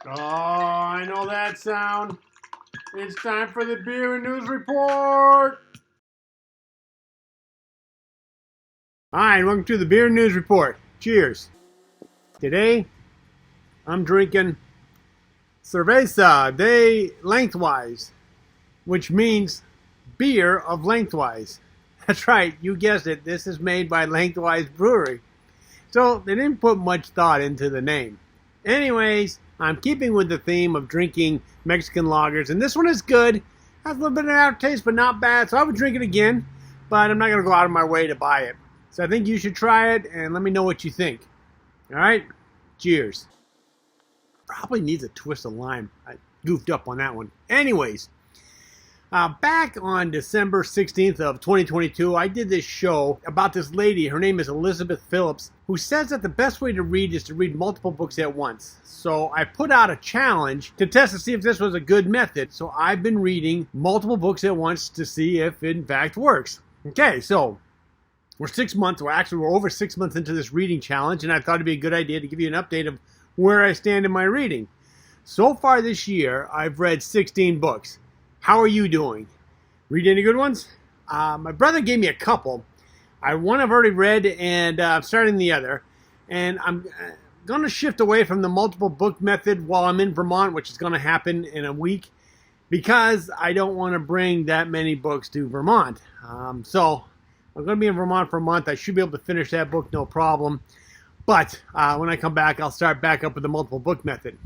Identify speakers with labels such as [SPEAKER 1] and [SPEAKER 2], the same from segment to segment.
[SPEAKER 1] Oh, I know that sound. It's time for the Beer and News Report. Hi, and welcome to the Beer and News Report. Cheers. Today, I'm drinking Cerveza de Lengthwise, which means beer of lengthwise. That's right, you guessed it. This is made by Lengthwise Brewery. So they didn't put much thought into the name. Anyways, I'm keeping with the theme of drinking Mexican lagers, and this one is good. Has a little bit of aftertaste, but not bad. So I would drink it again, but I'm not going to go out of my way to buy it. So I think you should try it, and let me know what you think. All right? Cheers. Probably needs a twist of lime. I goofed up on that one. Anyways, back on December 16th of 2022, I did this show about this lady. Her name is Elizabeth Filips, who says that the best way to read is to read multiple books at once. So I put out a challenge to test to see if this was a good method. So I've been reading multiple books at once to see if it in fact works. Okay, so we're over 6 months into this reading challenge, and I thought it'd be a good idea to give you an update of where I stand in my reading. So far this year, I've read 16 books. How are you doing? Read any good ones? My brother gave me a couple. One I've already read, and I'm starting the other. And I'm going to shift away from the multiple book method while I'm in Vermont, which is going to happen in a week, because I don't want to bring that many books to Vermont. So I'm going to be in Vermont for a month. I should be able to finish that book, no problem. But when I come back, I'll start back up with the multiple book method.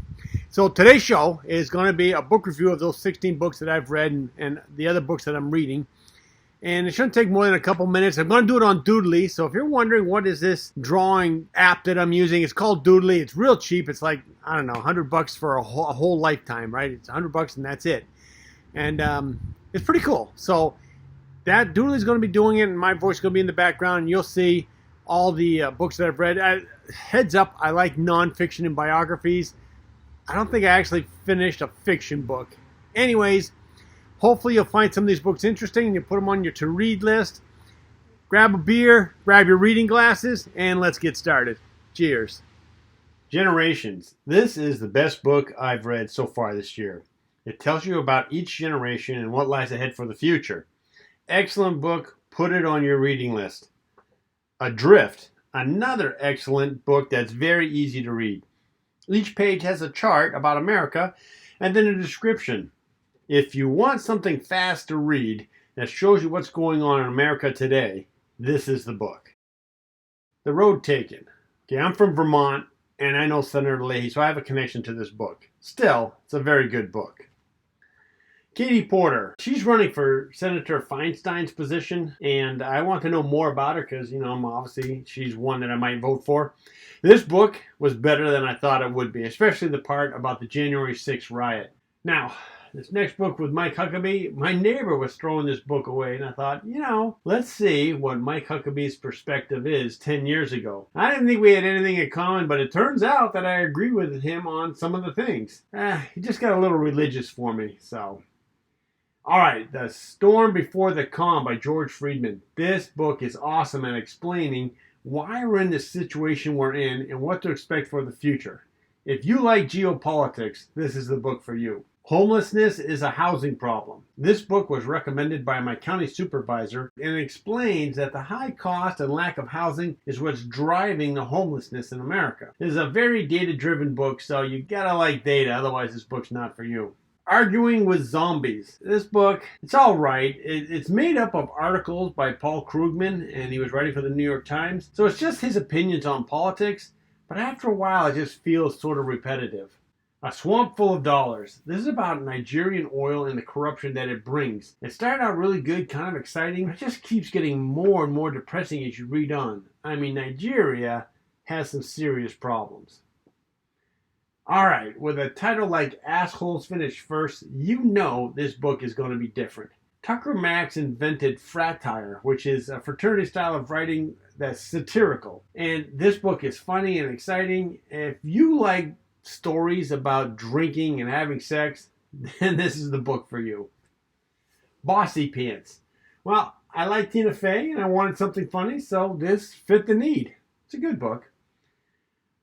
[SPEAKER 1] So today's show is going to be a book review of those 16 books that I've read and the other books that I'm reading. And it shouldn't take more than a couple minutes. I'm going to do it on Doodly. So if you're wondering what is this drawing app that I'm using, it's called Doodly. It's real cheap. It's like, I don't know, $100 for a whole lifetime, right? It's $100 and that's it. And it's pretty cool. So that Doodly's going to be doing it, and my voice is going to be in the background, and you'll see all the books that I've read. Heads up, I like nonfiction and biographies. I don't think I actually finished a fiction book. Anyways, hopefully you'll find some of these books interesting and you put them on your to-read list. Grab a beer, grab your reading glasses, and let's get started. Cheers. Generations. This is the best book I've read so far this year. It tells you about each generation and what lies ahead for the future. Excellent book. Put it on your reading list. Adrift. Another excellent book that's very easy to read. Each page has a chart about America and then a description. If you want something fast to read that shows you what's going on in America today, this is the book. The Road Taken. Okay, I'm from Vermont, and I know Senator Leahy, so I have a connection to this book. Still, it's a very good book. Katie Porter. She's running for Senator Feinstein's position, and I want to know more about her because, obviously she's one that I might vote for. This book was better than I thought it would be, especially the part about the January 6th riot. Now, this next book with Mike Huckabee, my neighbor was throwing this book away, and I thought, let's see what Mike Huckabee's perspective is 10 years ago. I didn't think we had anything in common, but it turns out that I agree with him on some of the things. He just got a little religious for me, so. All right, The Storm Before the Calm by George Friedman. This book is awesome at explaining why we're in the situation we're in and what to expect for the future. If you like geopolitics, this is the book for you. Homelessness is a housing problem. This book was recommended by my county supervisor and explains that the high cost and lack of housing is what's driving the homelessness in America. It is a very data-driven book, so you gotta like data, otherwise this book's not for you. Arguing with Zombies. This book, it's all right. It's made up of articles by Paul Krugman, and he was writing for the New York Times. So it's just his opinions on politics, but after a while it just feels sort of repetitive. A Swamp Full of Dollars. This is about Nigerian oil and the corruption that it brings. It started out really good, kind of exciting, but it just keeps getting more and more depressing as you read on. Nigeria has some serious problems. Alright, with a title like Assholes Finish First, you know this book is going to be different. Tucker Max invented fratire, which is a fraternity style of writing that's satirical. And this book is funny and exciting. If you like stories about drinking and having sex, then this is the book for you. Bossy Pants. Well, I like Tina Fey and I wanted something funny, so this fit the need. It's a good book.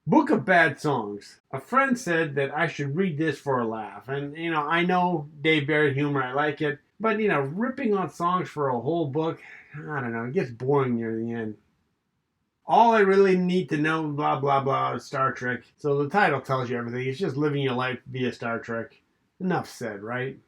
[SPEAKER 1] Book of Bad Songs. A friend said that I should read this for a laugh. And, I know Dave Barrett humor, I like it. But, ripping on songs for a whole book, I don't know, it gets boring near the end. All I really need to know, blah, blah, blah, is Star Trek. So the title tells you everything. It's just living your life via Star Trek. Enough said, right?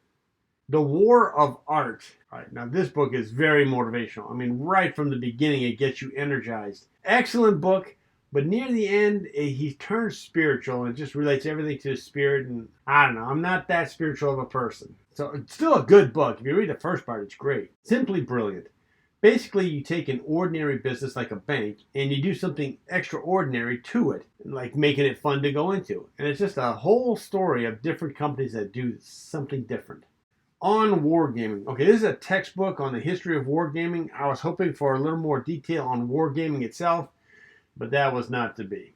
[SPEAKER 1] The War of Art. All right, now this book is very motivational. I mean, right from the beginning, it gets you energized. Excellent book. But near the end, he turns spiritual and it just relates everything to his spirit. And I don't know, I'm not that spiritual of a person. So it's still a good book. If you read the first part, it's great. Simply brilliant. Basically, you take an ordinary business like a bank and you do something extraordinary to it, like making it fun to go into. And it's just a whole story of different companies that do something different. On wargaming. Okay, this is a textbook on the history of wargaming. I was hoping for a little more detail on wargaming itself, but that was not to be.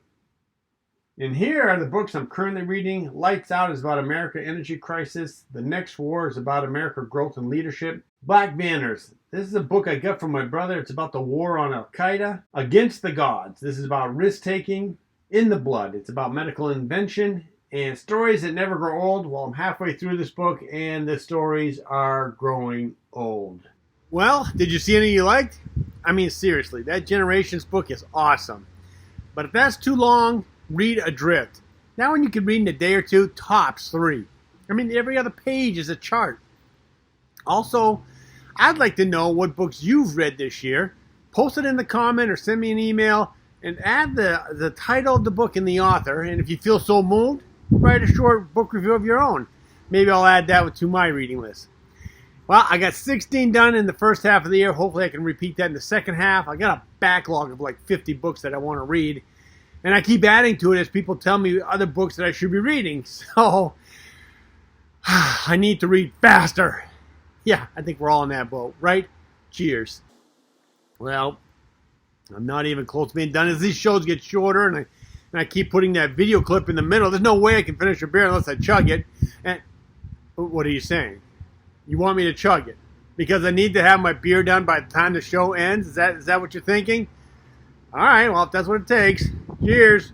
[SPEAKER 1] And here are the books I'm currently reading. Lights Out is about America energy crisis. The Next War is about America growth and leadership. Black Banners. This is a book I got from my brother. It's about the war on Al-Qaeda. Against the Gods. This is about risk-taking. In the Blood. It's about medical invention and stories that never grow old. Well, I'm halfway through this book and the stories are growing old. Well, did you see any you liked? I mean, seriously, that Generations book is awesome. But if that's too long, read Adrift. That one you can read in a day or two, tops 3. I mean, every other page is a chart. Also, I'd like to know what books you've read this year. Post it in the comment or send me an email and add the title of the book and the author. And if you feel so moved, write a short book review of your own. Maybe I'll add that to my reading list. Well, I got 16 done in the first half of the year. Hopefully I can repeat that in the second half. I got a backlog of like 50 books that I want to read. And I keep adding to it as people tell me other books that I should be reading. So, I need to read faster. Yeah, I think we're all in that boat, right? Cheers. Well, I'm not even close to being done. As these shows get shorter and I keep putting that video clip in the middle, there's no way I can finish a beer unless I chug it. And what are you saying? You want me to chug it because I need to have my beer done by the time the show ends? Is that what you're thinking? All right, well, if that's what it takes. Cheers.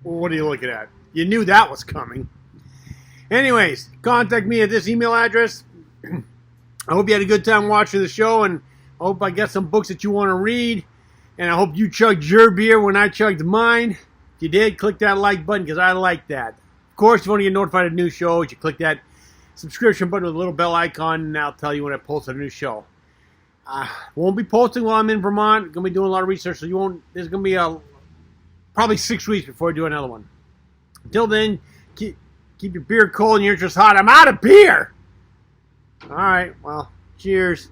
[SPEAKER 1] Well, what are you looking at? You knew that was coming. Anyways, contact me at this email address. I hope you had a good time watching the show, and I hope I got some books that you want to read. And I hope you chugged your beer when I chugged mine. If you did, click that like button because I like that. Of course, if you want to get notified of new shows, you click that subscription button with a little bell icon, and I'll tell you when I post a new show. Won't be posting while I'm in Vermont. Going to be doing a lot of research, so there's going to be probably 6 weeks before I do another one. Until then, keep your beer cold and your interest hot. I'm out of beer! All right, well, cheers.